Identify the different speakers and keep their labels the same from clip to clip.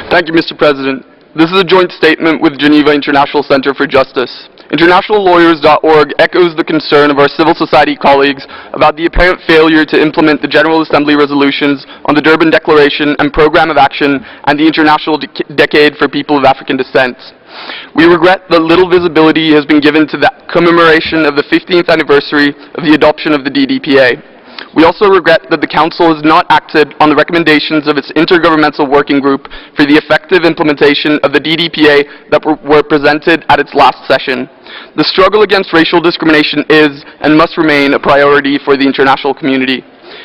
Speaker 1: Thank you, Mr. President. This is a joint statement with Geneva International Centre for Justice. InternationalLawyers.org echoes the concern of our civil society colleagues about the apparent failure to implement the General Assembly resolutions on the Durban Declaration and Programme of Action and the International Decade for People of African Descent. We regret that little visibility has been given to the commemoration of the 15th anniversary of the adoption of the DDPA. We also regret that the Council has not acted on the recommendations of its Intergovernmental Working Group for the effective implementation of the DDPA that were presented at its last session. The struggle against racial discrimination is and must remain a priority for the international community.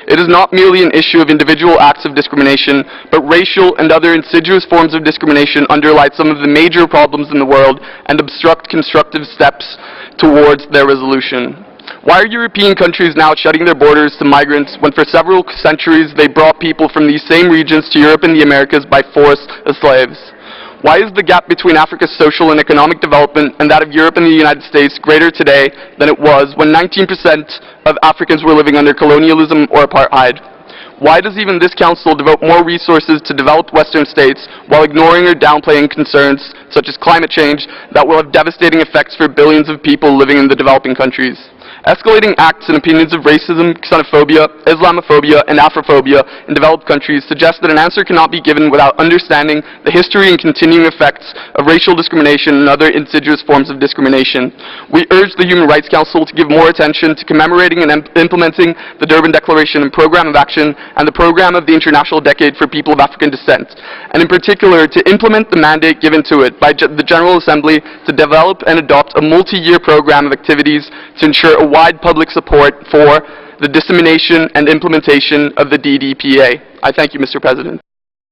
Speaker 1: It is not merely an issue of individual acts of discrimination, but racial and other insidious forms of discrimination underlie some of the major problems in the world and obstruct constructive steps towards their resolution. Why are European countries now shutting their borders to migrants when for several centuries they brought people from these same regions to Europe and the Americas by force as slaves? Why is the gap between Africa's social and economic development and that of Europe and the United States greater today than it was when 19% of Africans were living under colonialism or apartheid? Why does even this Council devote more resources to developed Western states while ignoring or downplaying concerns such as climate change that will have devastating effects for billions of people living in the developing countries? Escalating acts and opinions of racism, xenophobia, Islamophobia, and Afrophobia in developed countries suggest that an answer cannot be given without understanding the history and continuing effects of racial discrimination and other insidious forms of discrimination. We urge the Human Rights Council to give more attention to commemorating and implementing the Durban Declaration and Programme of Action and the Programme of the International Decade for People of African Descent, and in particular to implement the mandate given to it by the General Assembly to develop and adopt a multi-year program of activities to ensure a wide public support for the dissemination and implementation of the DDPA. I thank you, Mr. President.